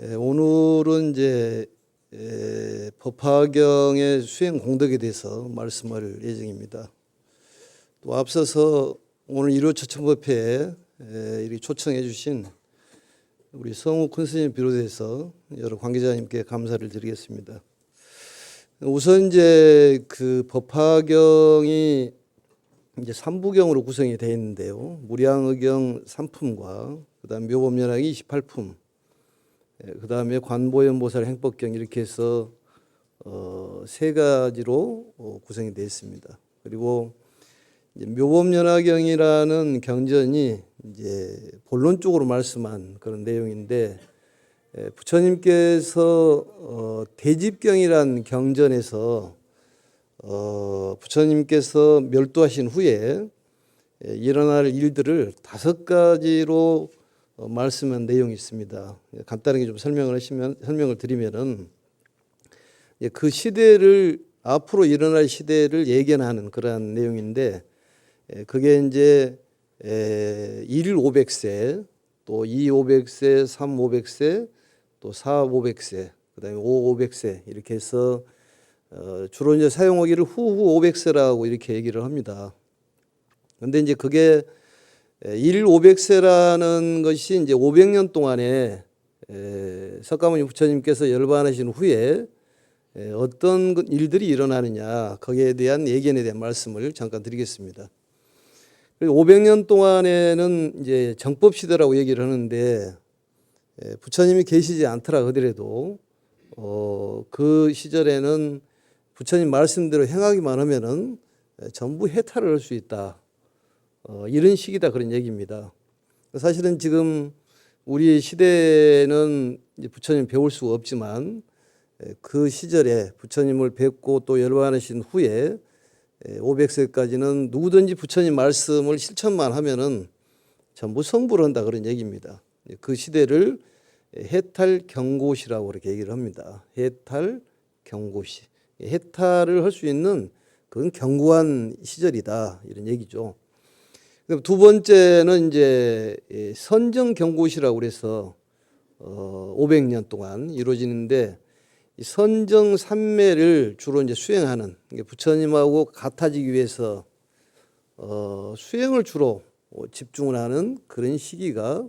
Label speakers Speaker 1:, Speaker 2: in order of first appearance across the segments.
Speaker 1: 오늘은 이제 법화경의 수행 공덕에 대해서 말씀할 예정입니다. 또 앞서서 오늘 1호 초청법회에 이렇게 초청해 주신 우리 성욱 큰 스님 비롯해서 여러 관계자님께 감사를 드리겠습니다. 우선 이제 그 법화경이 이제 3부경으로 구성이 되어 있는데요. 무량의경 3품과 그다음 묘법연화기 28품, 그다음에 관보현보살 행법경 이렇게 해서 세 가지로 구성이 되어 있습니다. 그리고 이제 묘법연화경이라는 경전이 이제 본론적으로 말씀한 그런 내용인데, 부처님께서 대집경이란 경전에서 부처님께서 멸도하신 후에 일어날 일들을 5가지로 말씀한 내용이 있습니다. 간단하게 좀 설명을 드리면은, 그 시대를, 앞으로 일어날 시대를 예견하는 그러한 내용인데, 그게 이제 1 500세, 또 2 500세, 3 500세, 또 4 500세, 그다음에 5 500세 이렇게 해서 주로 이제 사용하기를 후후 500세라고 이렇게 얘기를 합니다. 그런데 이제 그게 1 500세라는 것이 이제 500년 동안에 석가모니 부처님께서 열반하신 후에 어떤 일들이 일어나느냐, 거기에 대한 예견에 대한 말씀을 잠깐 드리겠습니다. 500년 동안에는 이제 정법 시대라고 얘기를 하는데, 부처님이 계시지 않더라 하더라도 그 시절에는 부처님 말씀대로 행하기만 하면은 전부 해탈을 할 수 있다. 이런 시기다 그런 얘기입니다. 사실은 지금 우리 시대는 이제 부처님 배울 수가 없지만, 그 시절에 부처님을 뵙고 또 열반하신 후에 500세까지는 누구든지 부처님 말씀을 실천만 하면은 전부 성불을 한다 그런 얘기입니다. 그 시대를 해탈경고시라고 그렇게 얘기를 합니다. 해탈경고시. 해탈을 할 수 있는 그건 견고한 시절이다 이런 얘기죠. 두 번째는 이제 선정경고시라고 그래서 500년 동안 이루어지는데, 선정 삼매를 주로 이제 수행하는, 부처님하고 같아지기 위해서 수행을 주로 집중을 하는 그런 시기가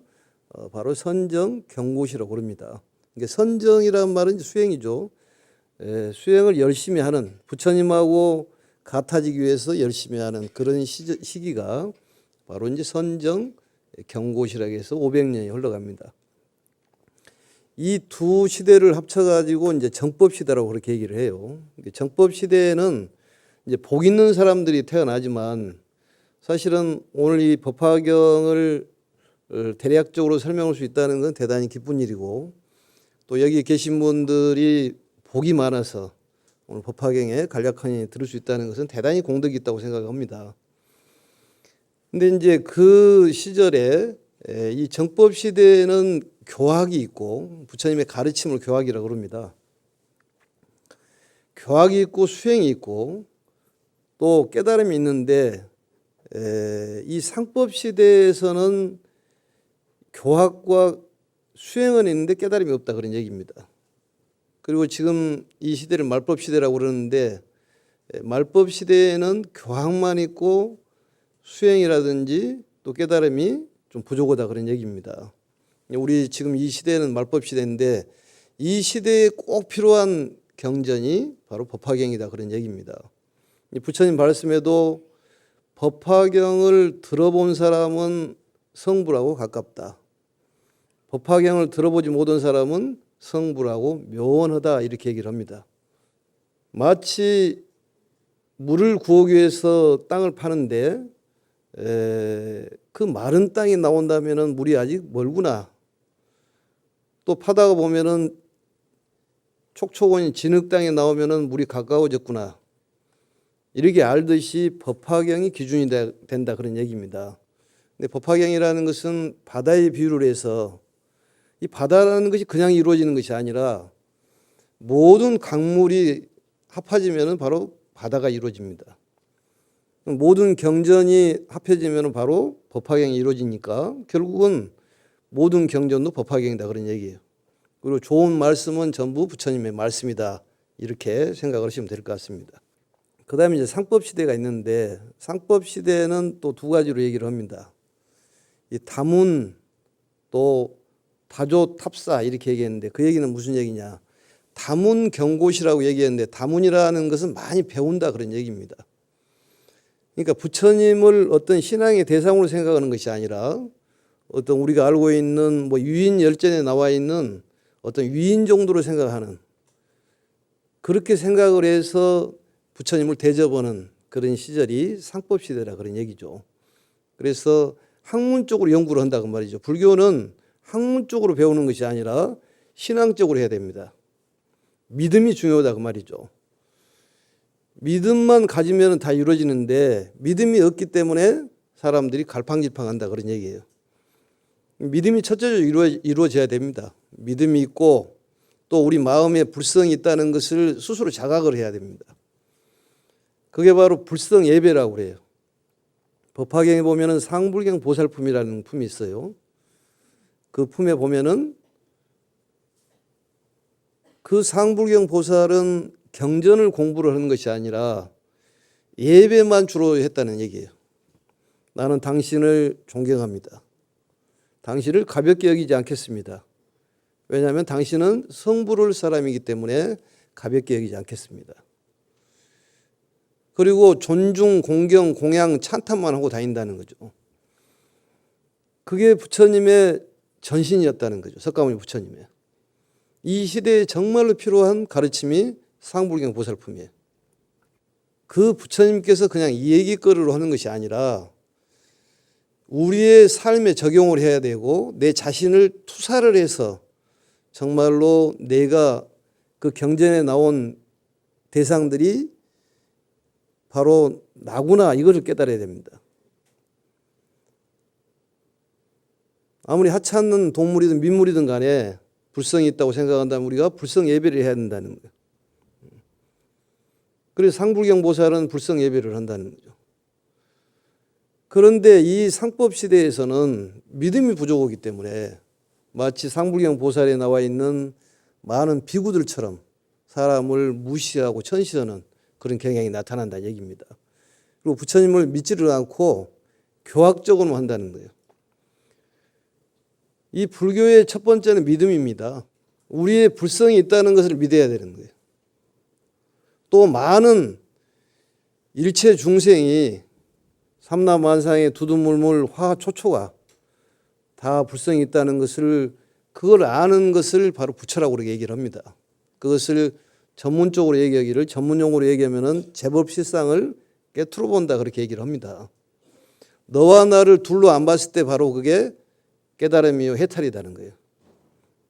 Speaker 1: 바로 선정 경고시라고 그럽니다. 선정이라는 말은 수행이죠. 수행을 열심히 하는, 부처님하고 같아지기 위해서 열심히 하는 그런 시기가 바로 이제 선정 경고시라고 해서 500년이 흘러갑니다. 이 두 시대를 합쳐가지고 이제 정법 시대라고 그렇게 얘기를 해요. 정법 시대에는 이제 복 있는 사람들이 태어나지만, 사실은 오늘 이 법화경을 대략적으로 설명할 수 있다는 건 대단히 기쁜 일이고, 또 여기 계신 분들이 복이 많아서 오늘 법화경에 간략하니 들을 수 있다는 것은 대단히 공덕이 있다고 생각합니다. 근데 이제 그 시절에 이 정법 시대에는 교학이 있고, 부처님의 가르침을 교학이라고 그럽니다. 교학이 있고 수행이 있고 또 깨달음이 있는데, 이 상법 시대에서는 교학과 수행은 있는데 깨달음이 없다 그런 얘기입니다. 그리고 지금 이 시대를 말법 시대라고 그러는데, 말법 시대에는 교학만 있고 수행이라든지 또 깨달음이 좀 부족하다 그런 얘기입니다. 우리 지금 이 시대는 말법 시대인데, 이 시대에 꼭 필요한 경전이 바로 법화경이다 그런 얘기입니다. 부처님 말씀에도 법화경을 들어본 사람은 성불하고 가깝다, 법화경을 들어보지 못한 사람은 성불하고 묘원하다 이렇게 얘기를 합니다. 마치 물을 구하기 위해서 땅을 파는데 그 마른 땅이 나온다면은 물이 아직 멀구나, 또 파다가 보면은 촉촉한 진흙 땅에 나오면은 물이 가까워졌구나, 이렇게 알듯이 법화경이 기준이 된다 그런 얘기입니다. 근데 법화경이라는 것은 바다에 비유를 해서, 이 바다라는 것이 그냥 이루어지는 것이 아니라 모든 강물이 합해지면은 바로 바다가 이루어집니다. 모든 경전이 합해지면 바로 법화경이 이루어지니까 결국은 모든 경전도 법화경이다 그런 얘기예요. 그리고 좋은 말씀은 전부 부처님의 말씀이다. 이렇게 생각을 하시면 될 것 같습니다. 그 다음에 이제 상법시대가 있는데 상법시대는 또 두 가지로 얘기를 합니다. 이 다문 또 다조탑사 이렇게 얘기했는데 그 얘기는 무슨 얘기냐. 다문경고시라고 얘기했는데 다문이라는 것은 많이 배운다 그런 얘기입니다. 그러니까 부처님을 어떤 신앙의 대상으로 생각하는 것이 아니라 어떤 우리가 알고 있는 뭐 유인열전에 나와 있는 어떤 위인 정도로 생각하는 그렇게 생각을 해서 부처님을 대접하는 그런 시절이 상법시대라 그런 얘기죠. 그래서 학문적으로 연구를 한다고 말이죠. 불교는 학문적으로 배우는 것이 아니라 신앙적으로 해야 됩니다. 믿음이 중요하다 그 말이죠. 믿음만 가지면 다 이루어지는데 믿음이 없기 때문에 사람들이 갈팡질팡한다 그런 얘기예요. 믿음이 첫째로 이루어져야 됩니다. 믿음이 있고 또 우리 마음에 불성이 있다는 것을 스스로 자각을 해야 됩니다. 그게 바로 불성 예배라고 그래요. 법화경에 보면은 상불경 보살품이라는 품이 있어요. 그 품에 보면은 그 상불경 보살은 경전을 공부를 하는 것이 아니라 예배만 주로 했다는 얘기예요. 나는 당신을 존경합니다. 당신을 가볍게 여기지 않겠습니다. 왜냐하면 당신은 성부를 사람이기 때문에 가볍게 여기지 않겠습니다. 그리고 존중, 공경, 공양, 찬탄만 하고 다닌다는 거죠. 그게 부처님의 전신이었다는 거죠. 석가모니 부처님의. 이 시대에 정말로 필요한 가르침이 상불경 보살품이에요. 그 부처님께서 그냥 얘기거리로 하는 것이 아니라 우리의 삶에 적용을 해야 되고 내 자신을 투사를 해서 정말로 내가 그 경전에 나온 대상들이 바로 나구나 이것을 깨달아야 됩니다. 아무리 하찮은 동물이든 민물이든 간에 불성이 있다고 생각한다면 우리가 불성 예배를 해야 된다는 거예요. 그래서 상불경 보살은 불성 예배를 한다는 거죠. 그런데 이 상법 시대에서는 믿음이 부족하기 때문에 마치 상불경 보살에 나와 있는 많은 비구들처럼 사람을 무시하고 천시하는 그런 경향이 나타난다는 얘기입니다. 그리고 부처님을 믿지를 않고 교학적으로 한다는 거예요. 이 불교의 첫 번째는 믿음입니다. 우리의 불성이 있다는 것을 믿어야 되는 거예요. 또 많은 일체 중생이 삼라만상의 두두물물 화초초가 다 불성이 있다는 것을 그걸 아는 것을 바로 부처라고 그렇게 얘기를 합니다. 그것을 전문적으로 얘기하기를 전문용어로 얘기하면은 제법실상을 깨트려 본다 그렇게 얘기를 합니다. 너와 나를 둘로 안 봤을 때 바로 그게 깨달음이요 해탈이라는 거예요.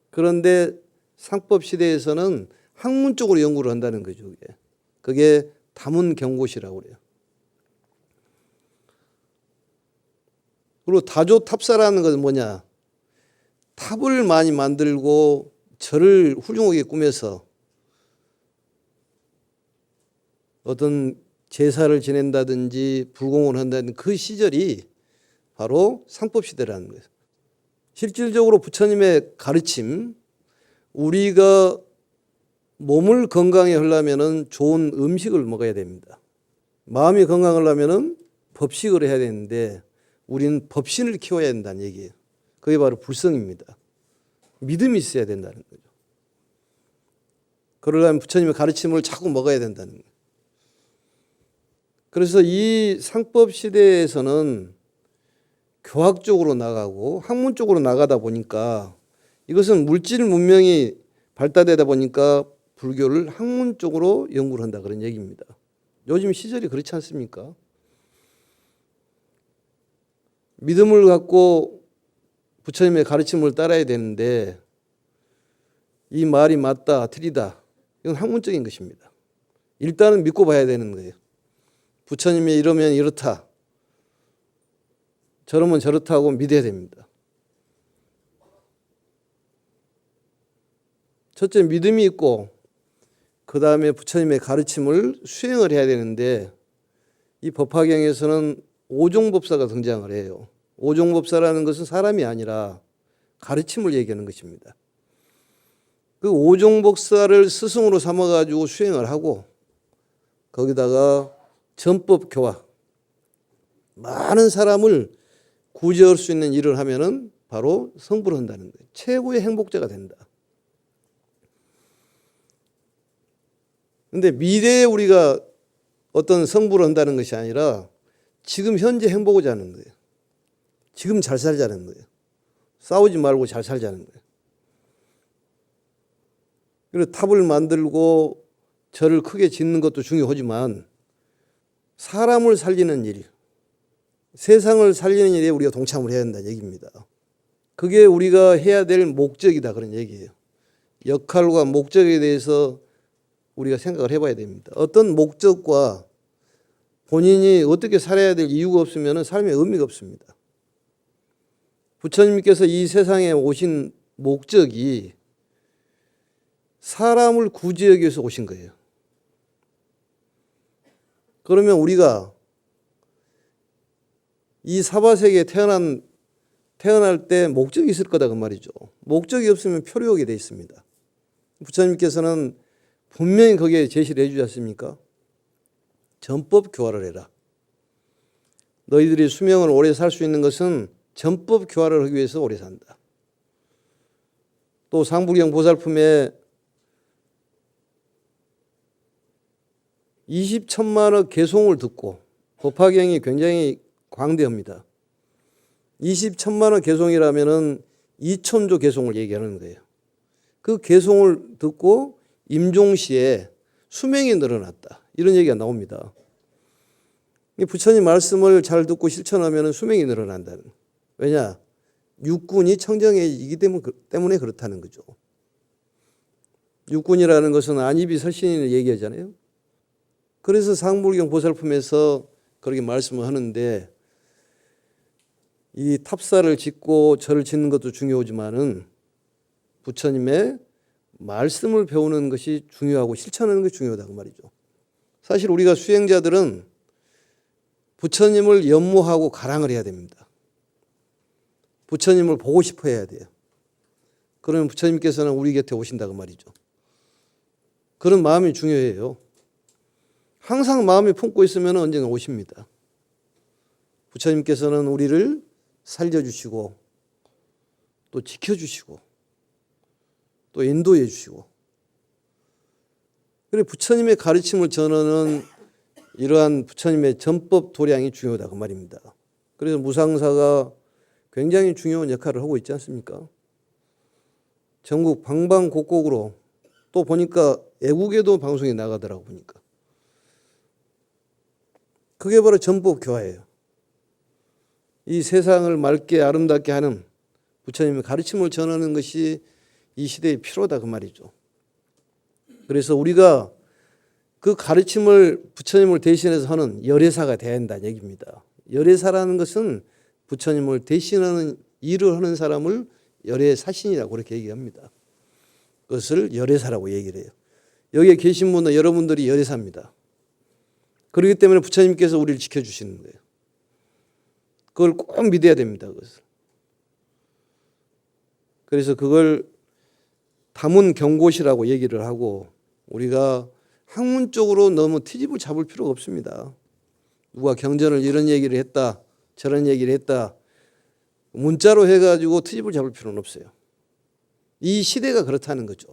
Speaker 1: 그런데 상법 시대에서는 학문적으로 연구를 한다는 거죠. 그게 다문경고시라고 그래요. 그리고 다조탑사라는 것은 뭐냐? 탑을 많이 만들고 절을 훌륭하게 꾸며서 어떤 제사를 지낸다든지 불공을 한다든지 그 시절이 바로 상법시대라는 거예요. 실질적으로 부처님의 가르침, 우리가 몸을 건강히 하려면 좋은 음식을 먹어야 됩니다. 마음이 건강하려면 법식을 해야 되는데 우리는 법신을 키워야 된다는 얘기예요. 그게 바로 불성입니다. 믿음이 있어야 된다는 거죠. 그러려면 부처님의 가르침을 자꾸 먹어야 된다는 거예요. 그래서 이 상법 시대에서는 교학적으로 나가고 학문적으로 나가다 보니까 이것은 물질 문명이 발달되다 보니까 불교를 학문적으로 연구를 한다 그런 얘기입니다. 요즘 시절이 그렇지 않습니까? 믿음을 갖고 부처님의 가르침을 따라야 되는데 이 말이 맞다, 틀리다 이건 학문적인 것입니다. 일단은 믿고 봐야 되는 거예요. 부처님이 이러면 이렇다, 저러면 저렇다고 믿어야 됩니다. 첫째 믿음이 있고 그 다음에 부처님의 가르침을 수행을 해야 되는데 이 법화경에서는 오종법사가 등장을 해요. 오종법사라는 것은 사람이 아니라 가르침을 얘기하는 것입니다. 그 오종복사를 스승으로 삼아가지고 수행을 하고 거기다가 전법 교화, 많은 사람을 구제할 수 있는 일을 하면은 바로 성불을 한다는 거예요. 최고의 행복자가 된다. 근데 미래에 우리가 어떤 성불을 한다는 것이 아니라 지금 현재 행복을 하는 거예요. 지금 잘 살자는 거예요. 싸우지 말고 잘 살자는 거예요. 그리고 탑을 만들고 절을 크게 짓는 것도 중요하지만 사람을 살리는 일, 세상을 살리는 일에 우리가 동참을 해야 한다는 얘기입니다. 그게 우리가 해야 될 목적이다 그런 얘기예요. 역할과 목적에 대해서 우리가 생각을 해봐야 됩니다. 어떤 목적과 본인이 어떻게 살아야 될 이유가 없으면 삶에 의미가 없습니다. 부처님께서 이 세상에 오신 목적이 사람을 구제하기 위해서 오신 거예요. 그러면 우리가 이 사바세계에 태어날 때 목적이 있을 거다 그 말이죠. 목적이 없으면 표류하게 돼 있습니다. 부처님께서는 분명히 거기에 제시를 해주지 않습니까? 전법 교화를 해라. 너희들이 수명을 오래 살 수 있는 것은 전법 교화를 하기 위해서 오래 산다. 또 상불경 보살품에 20천만의 개송을 듣고 법화경이 굉장히 광대합니다. 20천만의 개송이라면은 2천조 개송을 얘기하는 거예요. 그 개송을 듣고 임종시에 수명이 늘어났다. 이런 얘기가 나옵니다. 부처님 말씀을 잘 듣고 실천하면 수명이 늘어난다는. 왜냐? 육군이 청정해지기 때문에 그렇다는 거죠. 육군이라는 것은 안입이 설신을 얘기하잖아요. 그래서 상불경 보살품에서 그렇게 말씀을 하는데 이 탑사를 짓고 절을 짓는 것도 중요하지만은 부처님의 말씀을 배우는 것이 중요하고 실천하는 것이 중요하다 그 말이죠. 사실 우리가 수행자들은 부처님을 연모하고 가랑을 해야 됩니다. 부처님을 보고 싶어 해야 돼요. 그러면 부처님께서는 우리 곁에 오신다고 말이죠. 그런 마음이 중요해요. 항상 마음에 품고 있으면 언젠가 오십니다. 부처님께서는 우리를 살려주시고 또 지켜주시고 또 인도해 주시고, 그리고 부처님의 가르침을 전하는 이러한 부처님의 전법 도량이 중요하다 그 말입니다. 그래서 무상사가 굉장히 중요한 역할을 하고 있지 않습니까? 전국 방방곡곡으로 또 보니까 애국에도 방송이 나가더라고 보니까. 그게 바로 전법 교화예요. 이 세상을 맑게 아름답게 하는 부처님의 가르침을 전하는 것이 이 시대의 필요다 그 말이죠. 그래서 우리가 그 가르침을 부처님을 대신해서 하는 열애사가 돼야 한다는 얘기입니다. 열애사라는 것은 부처님을 대신하는 일을 하는 사람을 열애사신이라고 그렇게 얘기합니다. 그것을 열애사라고 얘기를 해요. 여기에 계신 분은 여러분들이 열애사입니다. 그렇기 때문에 부처님께서 우리를 지켜주시는 거예요. 그걸 꼭 믿어야 됩니다. 그것을. 그래서 그걸 다문 경고시라고 얘기를 하고 우리가 학문적으로 너무 트집을 잡을 필요가 없습니다. 누가 경전을 이런 얘기를 했다, 저런 얘기를 했다, 문자로 해가지고 트집을 잡을 필요는 없어요. 이 시대가 그렇다는 거죠.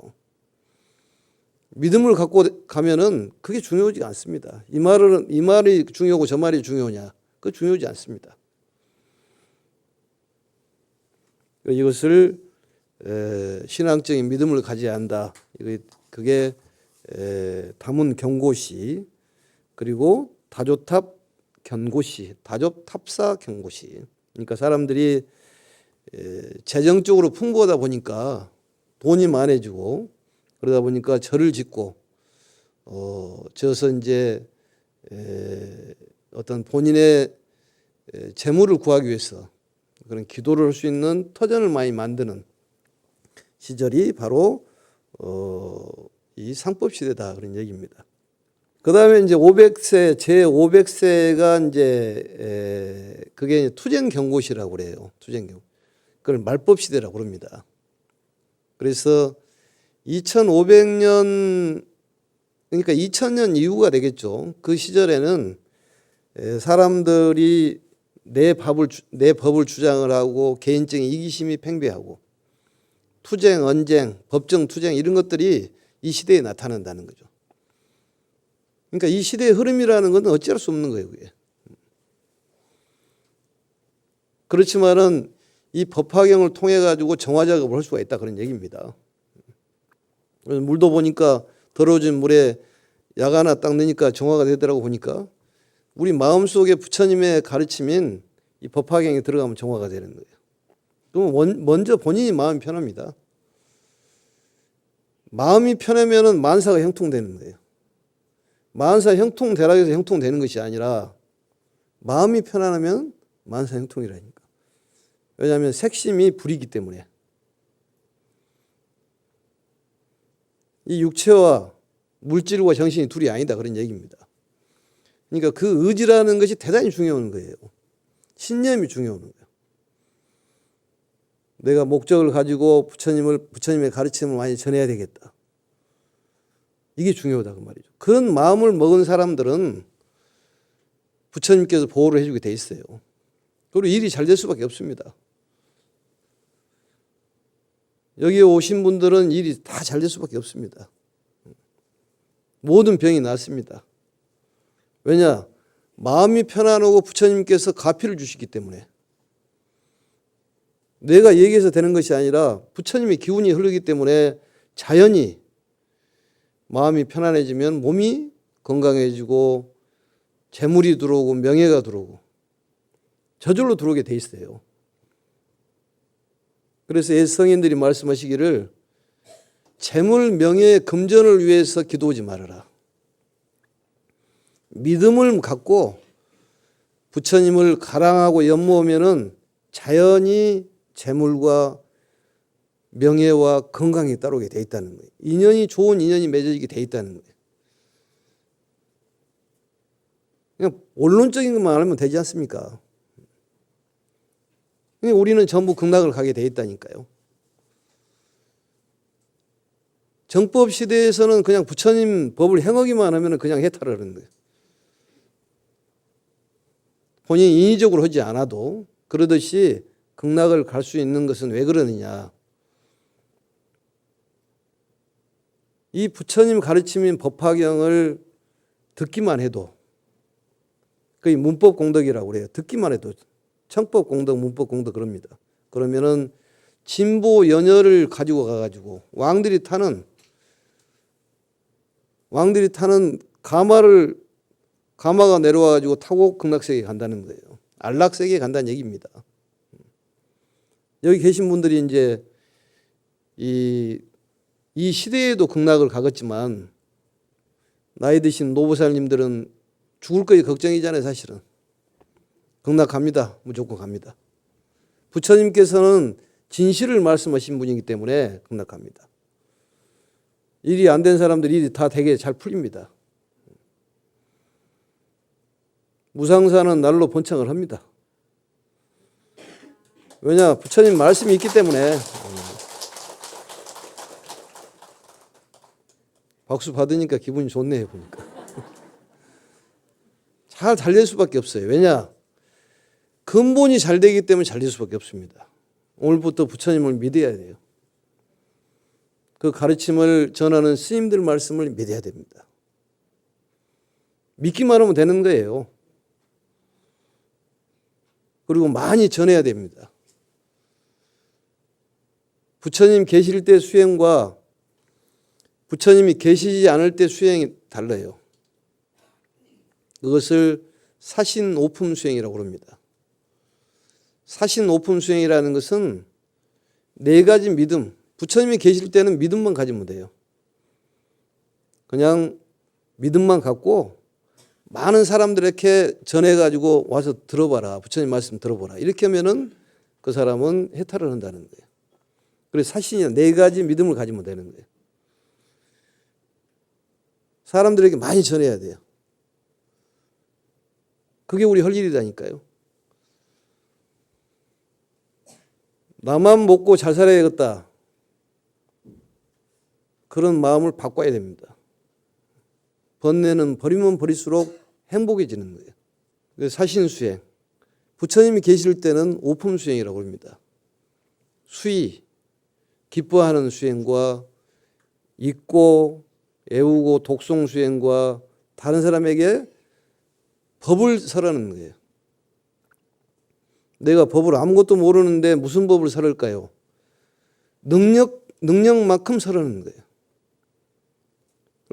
Speaker 1: 믿음을 갖고 가면은 그게 중요하지 않습니다. 이 말이 중요하고 저 말이 중요하냐? 그거 중요하지 않습니다. 이것을 신앙적인 믿음을 가져야 한다. 그게 다문 경고시 그리고 다조탑 견고시, 다조탑사 견고시. 그러니까 사람들이 재정적으로 풍부하다 보니까 돈이 많아지고 그러다 보니까 절을 짓고 저서 이제 어떤 본인의 재물을 구하기 위해서 그런 기도를 할 수 있는 터전을 많이 만드는 시절이 바로 이 상법 시대다 그런 얘기입니다. 그 다음에 이제 500세, 제500세가 이제 그게 투쟁 경고시라고 그래요. 투쟁 경고. 그걸 말법 시대라고 그럽니다. 그래서 2500년 그러니까 2000년 이후가 되겠죠. 그 시절에는 사람들이 내 법을 주장을 하고 개인적인 이기심이 팽배하고 투쟁, 언쟁, 법정 투쟁 이런 것들이 이 시대에 나타난다는 거죠. 그러니까 이 시대의 흐름이라는 건 어찌할 수 없는 거예요, 그게. 그렇지만은 이 법화경을 통해 가지고 정화 작업을 할 수가 있다 그런 얘기입니다. 물도 보니까 더러워진 물에 약 하나 딱 넣으니까 정화가 되더라고 보니까 우리 마음속에 부처님의 가르침인 이 법화경에 들어가면 정화가 되는 거예요. 그럼 먼저 본인이 마음이 편합니다. 마음이 편하면은 만사가 형통되는 거예요. 만사 형통되라 해서 형통되는 것이 아니라 마음이 편안하면 만사 형통이라니까. 왜냐하면 색심이 불이기 때문에. 이 육체와 물질과 정신이 둘이 아니다 그런 얘기입니다. 그러니까 그 의지라는 것이 대단히 중요한 거예요. 신념이 중요한 거예요. 내가 목적을 가지고 부처님의 가르침을 많이 전해야 되겠다. 이게 중요하다 그 말이죠. 그런 마음을 먹은 사람들은 부처님께서 보호를 해주게 돼 있어요. 그리고 일이 잘 될 수밖에 없습니다. 여기에 오신 분들은 일이 다 잘 될 수밖에 없습니다. 모든 병이 낫습니다. 왜냐? 마음이 편안하고 부처님께서 가피를 주시기 때문에. 내가 얘기해서 되는 것이 아니라 부처님의 기운이 흐르기 때문에 자연히 마음이 편안해지면 몸이 건강해지고 재물이 들어오고 명예가 들어오고 저절로 들어오게 돼 있어요. 그래서 성인들이 말씀하시기를 재물, 명예, 금전을 위해서 기도하지 말아라. 믿음을 갖고 부처님을 가랑하고 연모하면은 자연히 재물과 명예와 건강이 따르게 돼 있다는 거예요. 인연이 좋은 인연이 맺어지게 돼 있다는 거예요. 그냥 원론적인 것만 하면 되지 않습니까? 우리는 전부 극락을 가게 돼 있다니까요. 정법 시대에서는 그냥 부처님 법을 행하기만 하면 그냥 해탈을 하는 거예요. 본인이 인위적으로 하지 않아도 그러듯이 극락을 갈 수 있는 것은 왜 그러느냐. 이 부처님 가르침인 법화경을 듣기만 해도 그게 문법 공덕이라고 그래요. 듣기만 해도 청법 공덕, 문법 공덕 그럽니다. 그러면은 진보 연혈을 가지고 가가지고 왕들이 타는 가마가 내려와가지고 타고 극락세계에 간다는 거예요. 안락세계에 간다는 얘기입니다. 여기 계신 분들이 이제 이 시대에도 극락을 가겠지만 나이 드신 노보살님들은 죽을 거에 걱정이잖아요, 사실은. 극락 갑니다. 무조건 갑니다. 부처님께서는 진실을 말씀하신 분이기 때문에 극락 갑니다. 일이 안 된 사람들 일이 다 되게 잘 풀립니다. 무상사는 날로 번창을 합니다. 왜냐? 부처님 말씀이 있기 때문에. 박수 받으니까 기분이 좋네요, 보니까. 잘 될 수밖에 없어요. 왜냐? 근본이 잘 되기 때문에 잘 될 수밖에 없습니다. 오늘부터 부처님을 믿어야 돼요. 그 가르침을 전하는 스님들 말씀을 믿어야 됩니다. 믿기만 하면 되는 거예요. 그리고 많이 전해야 됩니다. 부처님 계실 때 수행과 부처님이 계시지 않을 때 수행이 달라요. 그것을 사신오품 수행이라고 합니다. 사신오품 수행이라는 것은 네 가지 믿음, 부처님이 계실 때는 믿음만 가지면 돼요. 그냥 믿음만 갖고 많은 사람들에게 전해가지고 와서 들어봐라. 부처님 말씀 들어보라. 이렇게 하면은 그 사람은 해탈을 한다는 거예요. 그래서 사신이 네 가지 믿음을 가지면 되는 거예요. 사람들에게 많이 전해야 돼요. 그게 우리 할 일이라니까요. 나만 먹고 잘 살아야겠다. 그런 마음을 바꿔야 됩니다. 번뇌는 버리면 버릴수록 행복해지는 거예요. 사신수행. 부처님이 계실 때는 오품수행이라고 합니다. 수의, 기뻐하는 수행과 잊고 애우고 독송수행과 다른 사람에게 법을 설하는 거예요. 내가 법을 아무것도 모르는데 무슨 법을 설할까요? 능력만큼 설하는 거예요.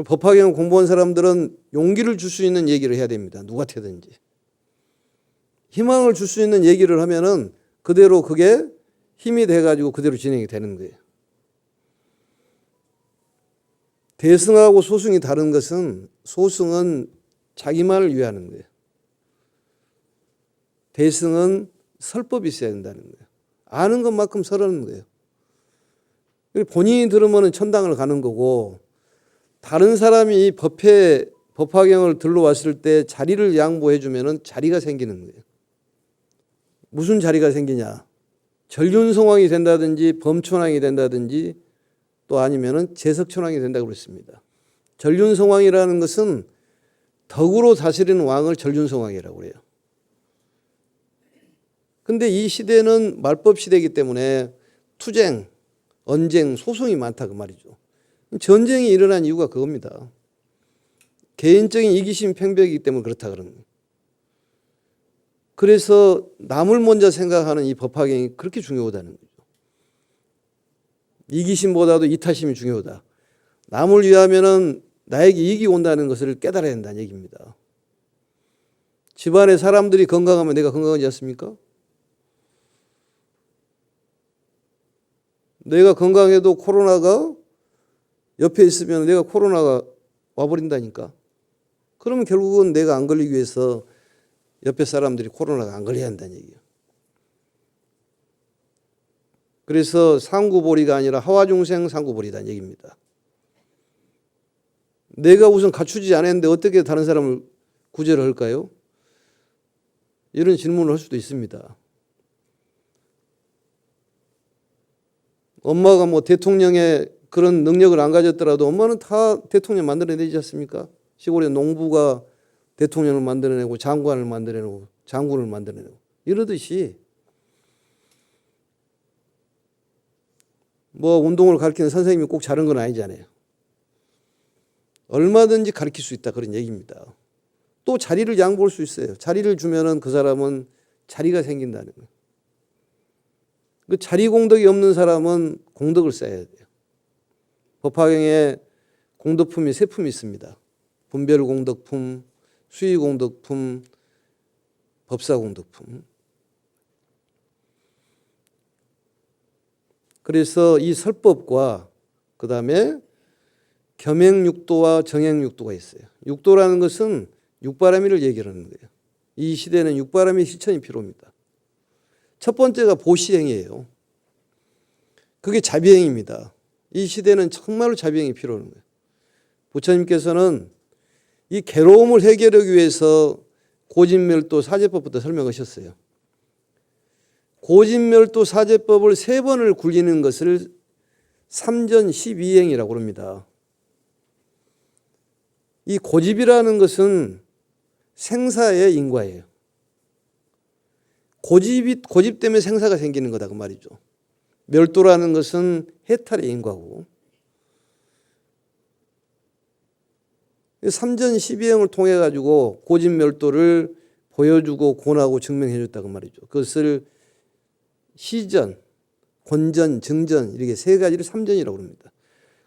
Speaker 1: 법화경 공부한 사람들은 용기를 줄 수 있는 얘기를 해야 됩니다. 누구한테든지. 희망을 줄 수 있는 얘기를 하면은 그대로 그게 힘이 돼가지고 그대로 진행이 되는 거예요. 대승하고 소승이 다른 것은 소승은 자기만을 위하는 거예요. 대승은 설법이 있어야 된다는 거예요. 아는 것만큼 설하는 거예요. 본인이 들으면 천당을 가는 거고 다른 사람이 법화경을 들러왔을 때 자리를 양보해 주면은 자리가 생기는 거예요. 무슨 자리가 생기냐? 전륜성왕이 된다든지 범천왕이 된다든지 또 아니면은 제석천왕이 된다고 그랬습니다. 전륜성왕이라는 것은 덕으로 다스리는 왕을 전륜성왕이라고 그래요. 근데 이 시대는 말법 시대이기 때문에 투쟁, 언쟁, 소송이 많다 그 말이죠. 전쟁이 일어난 이유가 그겁니다. 개인적인 이기심 팽배이기 때문에 그렇다 그러는 거예요. 그래서 남을 먼저 생각하는 이 법화경이 그렇게 중요하다는 거죠. 이기심보다도 이타심이 중요하다. 남을 위하면은 나에게 이익이 온다는 것을 깨달아야 한다는 얘기입니다. 집안의 사람들이 건강하면 내가 건강하지 않습니까? 내가 건강해도 코로나가 옆에 있으면 내가 코로나가 와버린다니까. 그러면 결국은 내가 안 걸리기 위해서 옆에 사람들이 코로나가 안 걸려야 한다는 얘기예요. 그래서 상구보리가 아니라 하와중생 상구보리다는 얘기입니다. 내가 우선 갖추지 않았는데 어떻게 다른 사람을 구제를 할까요? 이런 질문을 할 수도 있습니다. 엄마가 뭐 대통령의 그런 능력을 안 가졌더라도 엄마는 다 대통령 만들어내지 않습니까? 시골에 농부가 대통령을 만들어내고 장관을 만들어내고 장군을 만들어내고 이러듯이 뭐 운동을 가르치는 선생님이 꼭 잘한 건 아니잖아요. 얼마든지 가르칠 수 있다 그런 얘기입니다. 또 자리를 양보할 수 있어요. 자리를 주면은 그 사람은 자리가 생긴다는 거예요. 그 자리 공덕이 없는 사람은 공덕을 쌓아야 돼요. 법화경에 공덕품이 세 품이 있습니다. 분별공덕품, 수의공덕품, 법사공덕품. 그래서 이 설법과 그 다음에 겸행육도와 정행육도가 있어요. 육도라는 것은 육바라밀을 얘기하는 거예요. 이 시대는 육바라밀 실천이 필요합니다. 첫 번째가 보시행이에요. 그게 자비행입니다. 이 시대는 정말로 자비행이 필요한 거예요. 부처님께서는 이 괴로움을 해결하기 위해서 고진멸도 사제법부터 설명하셨어요. 고진멸도 사제법을 3번을 굴리는 것을 삼전 12행이라고 합니다. 이 고집이라는 것은 생사의 인과예요. 고집 때문에 생사가 생기는 거다 그 말이죠. 멸도라는 것은 해탈의 인과고. 삼전 12행을 통해 가지고 고집멸도를 보여주고 권하고 증명해 줬다고 말이죠. 그것을 시전, 권전, 증전 이렇게 3가지를 삼전이라고 합니다.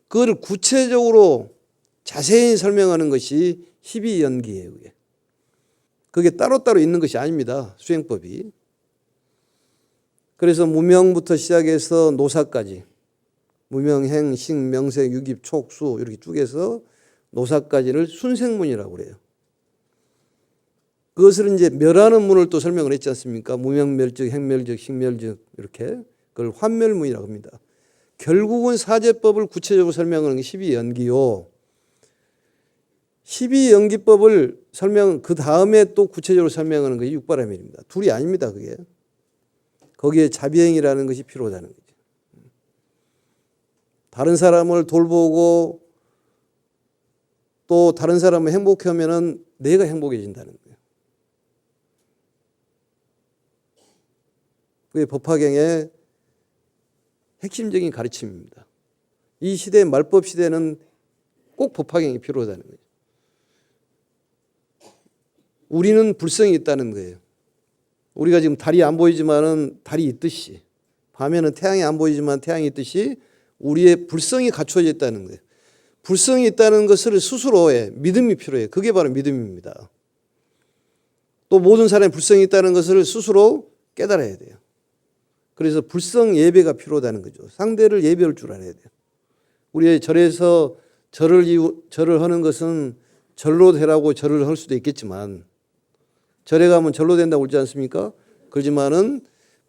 Speaker 1: 그걸 구체적으로 자세히 설명하는 것이 12연기예요. 그게 따로따로 있는 것이 아닙니다. 수행법이. 그래서 무명부터 시작해서 노사까지 무명행, 식, 명색, 유깁, 촉, 수 이렇게 쭉 해서 노사까지를 순생문이라고 그래요. 그것을 이제 멸하는 문을 또 설명을 했지 않습니까? 무명멸적, 행멸적, 식멸적 이렇게 그걸 환멸문이라고 합니다. 결국은 사제법을 구체적으로 설명하는 게 12연기요. 12연기법을 그 다음에 또 구체적으로 설명하는 것이 육바라밀입니다. 둘이 아닙니다. 그게. 거기에 자비행이라는 것이 필요하다는 거죠. 다른 사람을 돌보고 또 다른 사람을 행복하면은 내가 행복해진다는 거예요. 그게 법화경의 핵심적인 가르침입니다. 이 시대의 말법 시대는 꼭 법화경이 필요하다는 거예요. 우리는 불성이 있다는 거예요. 우리가 지금 달이 안 보이지만은 달이 있듯이, 밤에는 태양이 안 보이지만 태양이 있듯이 우리의 불성이 갖춰져 있다는 거예요. 불성이 있다는 것을 스스로의 믿음이 필요해요. 그게 바로 믿음입니다. 또 모든 사람의 불성이 있다는 것을 스스로 깨달아야 돼요. 그래서 불성 예배가 필요하다는 거죠. 상대를 예배할 줄 알아야 돼요. 우리의 절에서 절을 하는 것은 절로 되라고 절을 할 수도 있겠지만, 절에 가면 절로 된다고 그러지 않습니까? 그렇지만은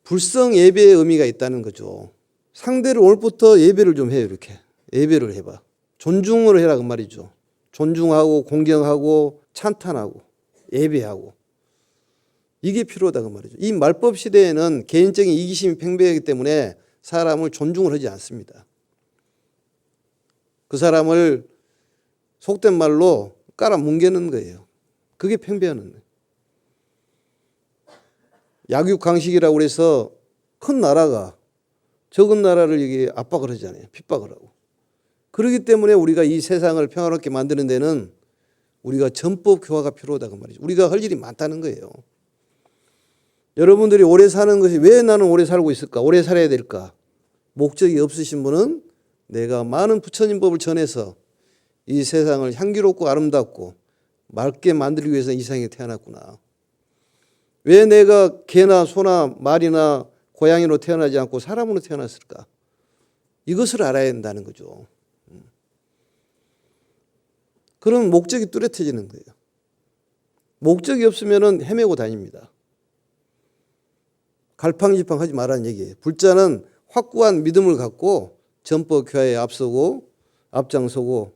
Speaker 1: 불성 예배의 의미가 있다는 거죠. 상대를 오늘부터 예배를 좀 해요. 이렇게 예배를 해봐. 존중을 해라 그 말이죠. 존중하고 공경하고 찬탄하고 예배하고, 이게 필요하다 그 말이죠. 이 말법 시대에는 개인적인 이기심이 팽배하기 때문에 사람을 존중을 하지 않습니다. 그 사람을 속된 말로 깔아뭉개는 거예요. 그게 팽배하는 거예요. 약육강식이라고 그래서 큰 나라가 적은 나라를 이게 압박을 하잖아요. 핍박을 하고. 그렇기 때문에 우리가 이 세상을 평화롭게 만드는 데는 우리가 전법 교화가 필요하다 그 말이죠. 우리가 할 일이 많다는 거예요. 여러분들이 오래 사는 것이, 왜 나는 오래 살고 있을까? 오래 살아야 될까? 목적이 없으신 분은 내가 많은 부처님 법을 전해서 이 세상을 향기롭고 아름답고 맑게 만들기 위해서 이 세상에 태어났구나. 왜 내가 개나 소나 말이나 고양이로 태어나지 않고 사람으로 태어났을까? 이것을 알아야 된다는 거죠. 그런 목적이 뚜렷해지는 거예요. 목적이 없으면 헤매고 다닙니다. 갈팡질팡 하지 말라는 얘기예요. 불자는 확고한 믿음을 갖고 전법 교화에 앞장서고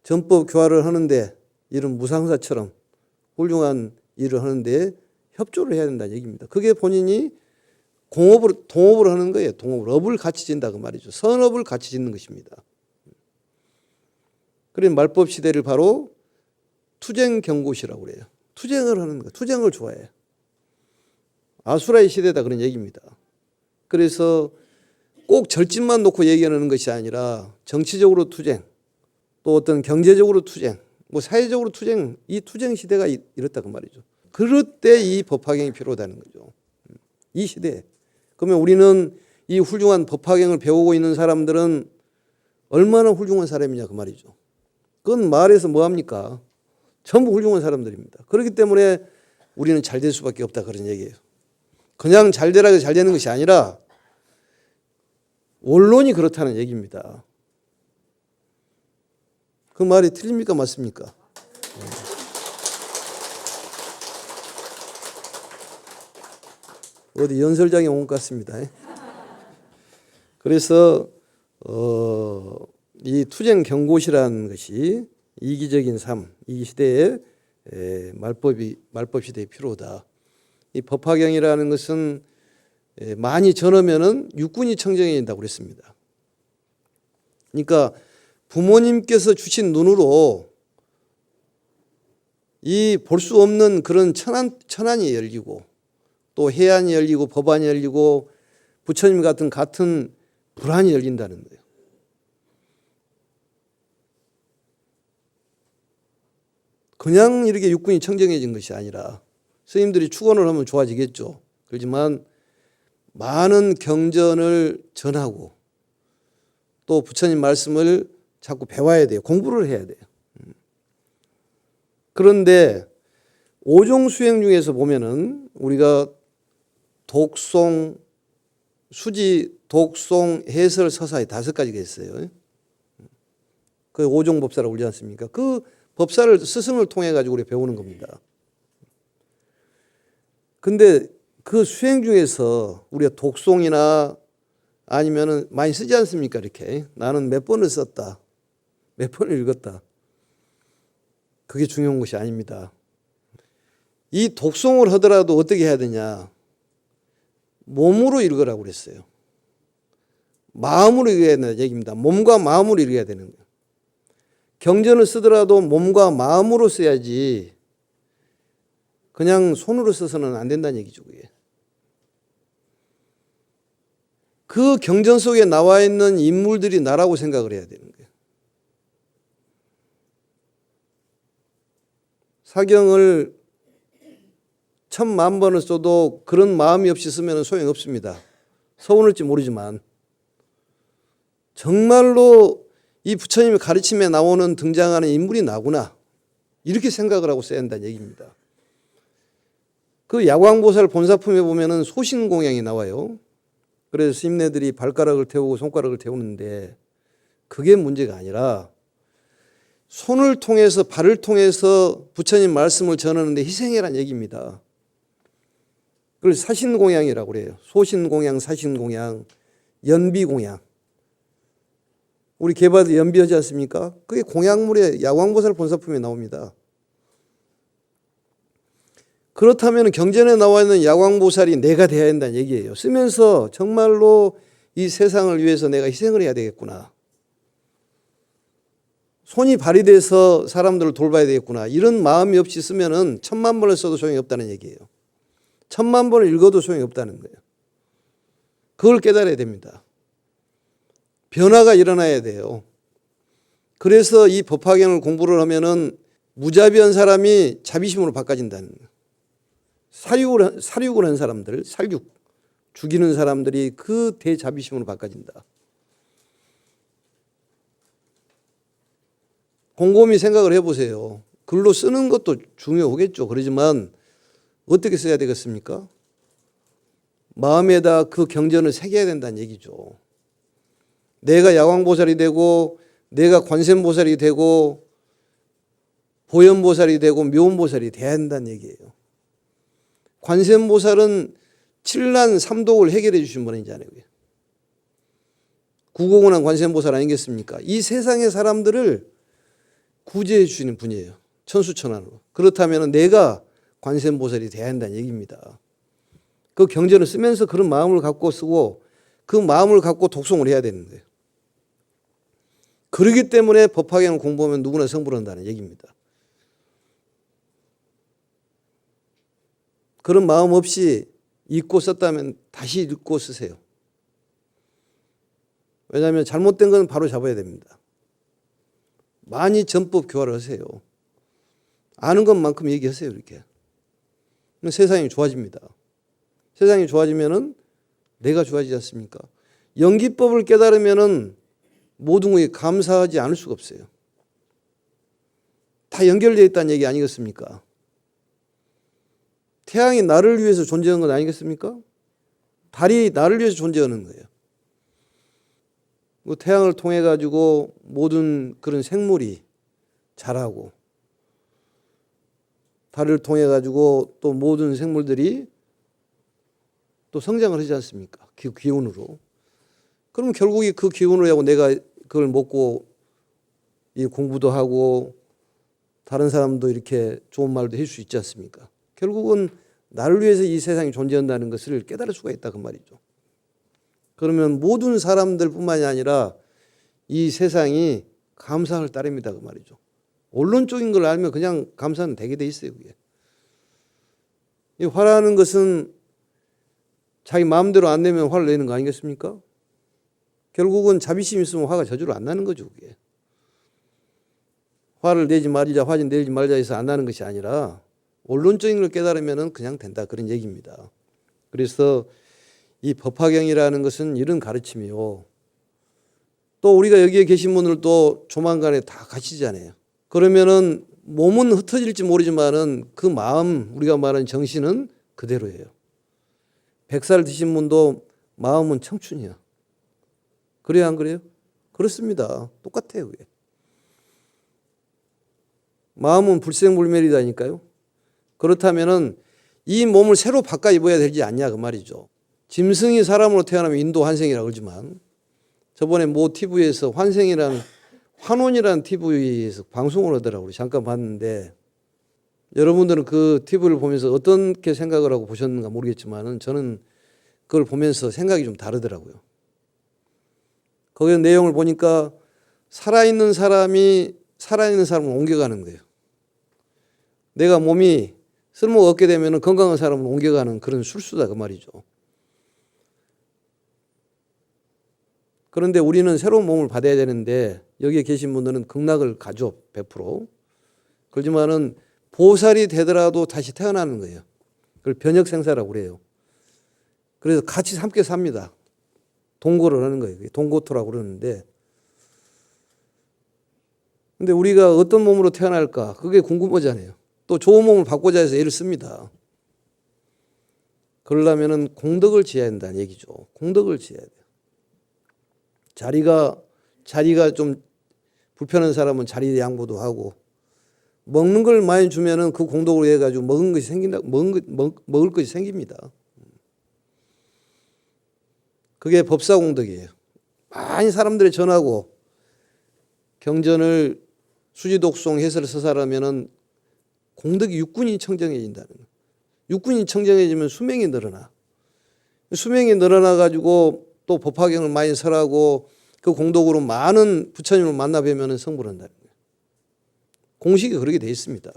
Speaker 1: 전법 교화를 하는데, 이런 무상사처럼 훌륭한 일을 하는데 협조를 해야 된다는 얘기입니다. 그게 본인이 동업을 하는 거예요. 업을 같이 짓는다 그 말이죠. 선업을 같이 짓는 것입니다. 그래서 말법 시대를 바로 투쟁경고시라고 그래요. 투쟁을 하는 거, 투쟁을 좋아해요. 아수라의 시대다 그런 얘기입니다. 그래서 꼭 절집만 놓고 얘기하는 것이 아니라 정치적으로 투쟁, 또 어떤 경제적으로 투쟁, 뭐 사회적으로 투쟁, 이 투쟁 시대가 이렇다 그 말이죠. 그럴 때 이 법화경이 필요하다는 거죠. 이 시대에. 그러면 우리는 이 훌륭한 법화경을 배우고 있는 사람들은 얼마나 훌륭한 사람이냐 그 말이죠. 그건 말해서 뭐합니까? 전부 훌륭한 사람들입니다. 그렇기 때문에 우리는 잘 될 수밖에 없다 그런 얘기예요. 그냥 잘 되라고 잘 되는 것이 아니라 원론이 그렇다는 얘기입니다. 그 말이 틀립니까 맞습니까? 어디 연설장에 온 것 같습니다. 그래서 이 투쟁 경고시라는 것이 이기적인 삶, 이 시대에 말법 시대에 필요하다. 이 법화경이라는 것은 많이 전하면은 육군이 청정해야 된다고 그랬습니다. 그러니까 부모님께서 주신 눈으로 이 볼 수 없는 그런 천안이 열리고, 또 해안이 열리고 법안이 열리고 부처님 같은 불안이 열린다는 거예요. 그냥 이렇게 육군이 청정해진 것이 아니라, 스님들이 축원을 하면 좋아지겠죠. 그렇지만 많은 경전을 전하고 또 부처님 말씀을 자꾸 배워야 돼요. 공부를 해야 돼요. 그런데 오종 수행 중에서 보면은 우리가 독송, 수지, 독송, 해설, 서사에 5가지가 있어요. 그 오종법사라고 그러지 않습니까? 그 법사를 스승을 통해 가지고 우리 배우는 겁니다. 근데 그 수행 중에서 우리가 독송이나 아니면은 많이 쓰지 않습니까? 이렇게 나는 몇 번을 썼다, 몇 번을 읽었다. 그게 중요한 것이 아닙니다. 이 독송을 하더라도 어떻게 해야 되냐? 몸으로 읽으라고 그랬어요. 마음으로 이겨야 된다는 얘기입니다. 몸과 마음으로 이겨야 되는 거예요. 경전을 쓰더라도 몸과 마음으로 써야지 그냥 손으로 써서는 안 된다는 얘기죠. 그게. 그 경전 속에 나와 있는 인물들이 나라고 생각을 해야 되는 거예요. 사경을 1000만 번을 써도 그런 마음이 없이 쓰면 소용없습니다. 서운할지 모르지만 정말로 이 부처님의 가르침에 나오는 등장하는 인물이 나구나 이렇게 생각을 하고 써야 한다는 얘기입니다. 그 야광보살 본사품에 보면은 소신공양이 나와요. 그래서 스님네들이 발가락을 태우고 손가락을 태우는데 그게 문제가 아니라 손을 통해서 발을 통해서 부처님 말씀을 전하는데 희생해란 얘기입니다. 그걸 사신공양이라고 그래요. 소신공양, 사신공양, 연비공양. 우리 개바도 연비하지 않습니까? 그게 공양물에 야광보살 본사품에 나옵니다. 그렇다면 경전에 나와 있는 야광보살이 내가 돼야 한다는 얘기예요. 쓰면서 정말로 이 세상을 위해서 내가 희생을 해야 되겠구나. 손이 발휘돼서 사람들을 돌봐야 되겠구나. 이런 마음이 없이 쓰면은 1000만 번을 써도 소용이 없다는 얘기예요. 1000만 번을 읽어도 소용이 없다는 거예요. 그걸 깨달아야 됩니다. 변화가 일어나야 돼요. 그래서 이 법화경을 공부를 하면은 무자비한 사람이 자비심으로 바꿔진다는 거예요. 살육을 한 사람들, 죽이는 사람들이 그 대자비심으로 바꿔진다. 곰곰이 생각을 해보세요. 글로 쓰는 것도 중요하겠죠. 그러지만 어떻게 써야 되겠습니까? 마음에다 그 경전을 새겨야 된다는 얘기죠. 내가 야광보살이 되고 내가 관세음보살이 되고 보현보살이 되고 묘음보살이 돼야 한다는 얘기예요. 관세음보살은 7난 삼독을 해결해 주신 분이잖아요. 구공운한 관세음보살 아니겠습니까? 이 세상의 사람들을 구제해 주시는 분이에요. 천수천안으로. 그렇다면 내가 관세음보살이 돼야 한다는 얘기입니다. 그 경전을 쓰면서 그런 마음을 갖고 쓰고 그 마음을 갖고 독송을 해야 되는 거예요. 그렇기 때문에 법화경을 공부하면 누구나 성불을 한다는 얘기입니다. 그런 마음 없이 읽고 썼다면 다시 읽고 쓰세요. 왜냐하면 잘못된 건 바로 잡아야 됩니다. 많이 전법 교화를 하세요. 아는 것만큼 얘기하세요. 이렇게. 세상이 좋아집니다. 세상이 좋아지면은 내가 좋아지지 않습니까? 연기법을 깨달으면은 모든 것이 감사하지 않을 수가 없어요. 다 연결되어 있다는 얘기 아니겠습니까? 태양이 나를 위해서 존재하는 건 아니겠습니까? 달이 나를 위해서 존재하는 거예요. 태양을 통해 가지고 모든 그런 생물이 자라고 달을 통해 가지고 또 모든 생물들이 또 성장을 하지 않습니까? 그 기운으로. 그럼 결국에 그 기운을 하고 내가 그걸 먹고 이 공부도 하고 다른 사람도 이렇게 좋은 말도 할 수 있지 않습니까? 결국은 나를 위해서 이 세상이 존재한다는 것을 깨달을 수가 있다 그 말이죠. 그러면 모든 사람들뿐만이 아니라 이 세상이 감사를 따릅니다 그 말이죠. 원론적인 걸 알면 그냥 감사는 되게 돼 있어요. 그게. 이 화라는 것은 자기 마음대로 안 내면 화를 내는 거 아니겠습니까? 결국은 자비심이 있으면 화가 저절로 안 나는 거죠. 그게. 화를 내지 말자, 화를 내지 말자 해서 안 나는 것이 아니라 원론적인 걸 깨달으면 그냥 된다 그런 얘기입니다. 그래서 이 법화경이라는 것은 이런 가르침이요. 또 우리가 여기에 계신 분들도 조만간에 다 가시잖아요. 그러면은 몸은 흩어질지 모르지만은 그 마음, 우리가 말하는 정신은 그대로예요. 100살 드신 분도 마음은 청춘이야. 그래요, 안 그래요? 그렇습니다. 똑같아요, 그게. 마음은 불생불멸이다니까요. 그렇다면은 이 몸을 새로 바꿔 입어야 되지 않냐 그 말이죠. 짐승이 사람으로 태어나면 인도 환생이라고 그러지만 저번에 모 TV에서 환원이라는 TV에서 방송을 하더라고요. 잠깐 봤는데 여러분들은 그 TV를 보면서 어떻게 생각을 하고 보셨는가 모르겠지만 저는 그걸 보면서 생각이 좀 다르더라고요. 거기 내용을 보니까 살아있는 사람을 옮겨가는 거예요. 내가 몸이 쓸모가 없게 되면 건강한 사람을 옮겨가는 그런 술수다 그 말이죠. 그런데 우리는 새로운 몸을 받아야 되는데 여기에 계신 분들은 극락을 가죠. 100%. 그렇지만은 보살이 되더라도 다시 태어나는 거예요. 그걸 변역생사라고 그래요. 그래서 같이 함께 삽니다. 동거를 하는 거예요. 동고토라고 그러는데, 근데 우리가 어떤 몸으로 태어날까? 그게 궁금하잖아요. 또 좋은 몸을 받고자 해서 애를 씁니다. 그러려면은 공덕을 지어야 한다는 얘기죠. 공덕을 지어야 돼요. 자리가 좀 불편한 사람은 자리 양보도 하고, 먹는 걸 많이 주면은 그 공덕으로 해가지고 먹을 것이 생깁니다. 그게 법사공덕이에요. 많이 사람들이 전하고 경전을 수지독송 해설을 서사하면은 공덕이 육군이 청정해진다는 거예요. 육군이 청정해지면 수명이 늘어나. 수명이 늘어나 가지고 또 법화경을 많이 설하고 그 공덕으로 많은 부처님을 만나 뵈면 성불을 한다는 거예요. 공식이 그렇게 돼 있습니다.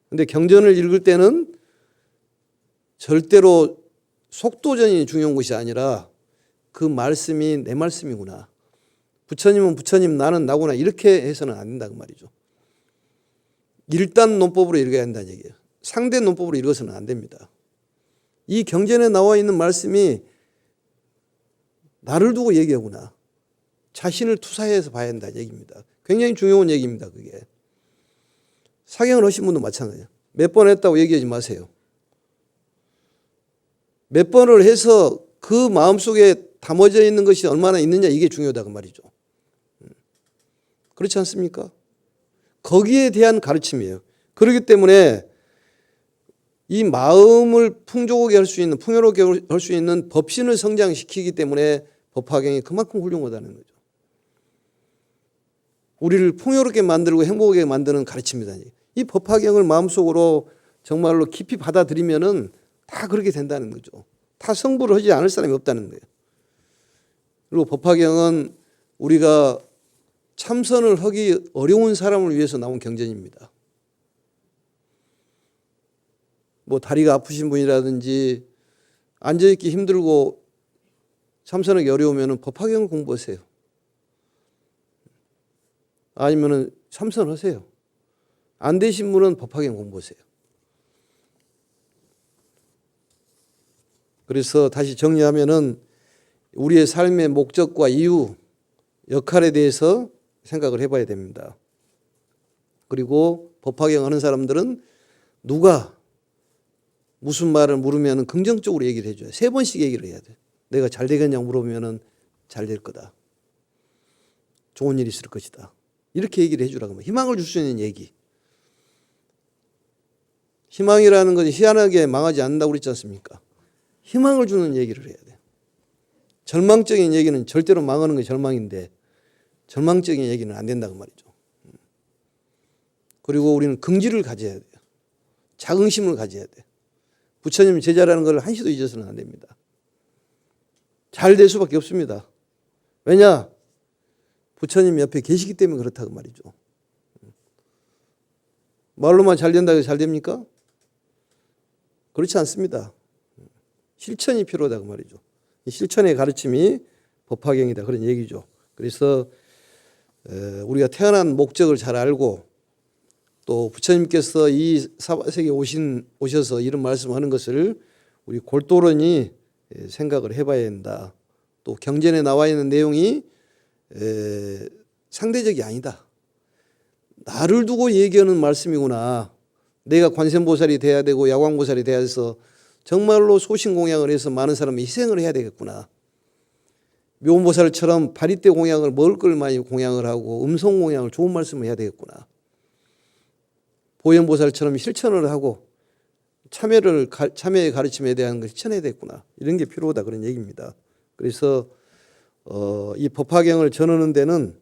Speaker 1: 그런데 경전을 읽을 때는 절대로 속도전이 중요한 것이 아니라 그 말씀이 내 말씀이구나. 부처님은 부처님, 나는 나구나. 이렇게 해서는 안 된다 그 말이죠. 일단 논법으로 읽어야 한다는 얘기예요. 상대 논법으로 읽어서는 안 됩니다. 이 경전에 나와 있는 말씀이 나를 두고 얘기하구나. 자신을 투사해서 봐야 한다는 얘기입니다. 굉장히 중요한 얘기입니다. 그게. 사경을 하신 분도 마찬가지예요. 몇 번 했다고 얘기하지 마세요. 몇 번을 해서 그 마음속에 담아져 있는 것이 얼마나 있느냐, 이게 중요하다 그 말이죠. 그렇지 않습니까? 거기에 대한 가르침이에요. 그렇기 때문에 이 마음을 풍족하게 할 수 있는, 풍요롭게 할 수 있는 법신을 성장시키기 때문에 법화경이 그만큼 훌륭하다는 거죠. 우리를 풍요롭게 만들고 행복하게 만드는 가르침이다. 이 법화경을 마음속으로 정말로 깊이 받아들이면은 다 그렇게 된다는 거죠. 다 성불을 하지 않을 사람이 없다는 거예요. 그리고 법화경은 우리가 참선을 하기 어려운 사람을 위해서 나온 경전입니다. 뭐 다리가 아프신 분이라든지 앉아있기 힘들고 참선하기 어려우면 법화경을 공부하세요. 아니면 참선하세요. 안 되신 분은 법화경 공부하세요. 그래서 다시 정리하면은 우리의 삶의 목적과 이유, 역할에 대해서 생각을 해봐야 됩니다. 그리고 법화경 하는 사람들은 누가 무슨 말을 물으면 긍정적으로 얘기를 해줘요. 3번씩 얘기를 해야 돼. 내가 잘 되겠냐고 물으면 잘 될 거다. 좋은 일이 있을 것이다. 이렇게 얘기를 해주라고 하면 희망을 줄 수 있는 얘기. 희망이라는 것이 희한하게 망하지 않는다고 그랬지 않습니까? 희망을 주는 얘기를 해야 돼요. 절망적인 얘기는 절대로 망하는 게 절망인데 절망적인 얘기는 안 된다고 말이죠. 그리고 우리는 긍지를 가져야 돼요. 자긍심을 가져야 돼요. 부처님 제자라는 걸 한시도 잊어서는 안 됩니다. 잘 될 수밖에 없습니다. 왜냐? 부처님 옆에 계시기 때문에 그렇다고 말이죠. 말로만 잘 된다고 해서 잘 됩니까? 그렇지 않습니다. 실천이 필요하다고 말이죠. 이 실천의 가르침이 법화경이다 그런 얘기죠. 그래서 우리가 태어난 목적을 잘 알고 또 부처님께서 이 사바세계에 오셔서 이런 말씀하는 것을 우리 골똘히 생각을 해봐야 된다. 또 경전에 나와 있는 내용이 상대적이 아니다. 나를 두고 얘기하는 말씀이구나. 내가 관세음보살이 돼야 되고 야광보살이 돼야 해서 정말로 소신공양을 해서 많은 사람이 희생을 해야 되겠구나. 묘보살처럼 바리떼 공양을 먹을 걸 많이 공양을 하고 음성공양을 좋은 말씀을 해야 되겠구나. 보현보살처럼 실천을 하고 참여의 가르침에 대한 걸 실천해야 되겠구나. 이런 게 필요하다 그런 얘기입니다. 그래서 이 법화경을 전하는 데는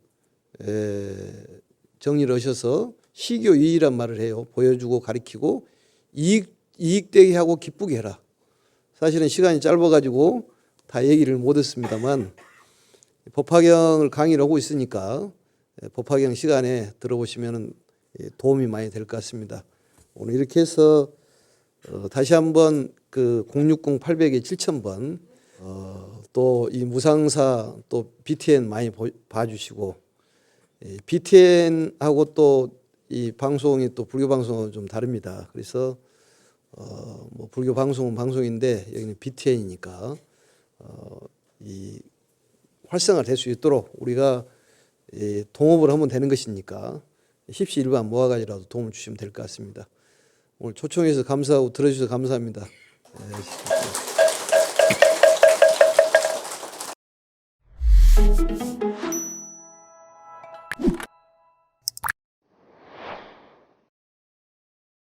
Speaker 1: 정리를 하셔서 시교이의란 말을 해요. 보여주고 가르치고 이익되게 하고 기쁘게 해라. 사실은 시간이 짧아가지고 다 얘기를 못 했습니다만 법화경을 강의를 하고 있으니까 법화경 시간에 들어보시면 도움이 많이 될 것 같습니다. 오늘 이렇게 해서 다시 한번 그 060-800에 7000번 또 이 무상사 또 BTN 많이 봐주시고 BTN하고 또 이 방송이 또 불교 방송은 좀 다릅니다. 그래서 뭐 불교 방송은 방송인데 여기는 BTN이니까 이 활성화 될 수 있도록 우리가 동업을 하면 되는 것이니까 십시일반 모아가지라도 도움을 주시면 될 것 같습니다. 오늘 초청해서 감사하고 들어주셔서 감사합니다.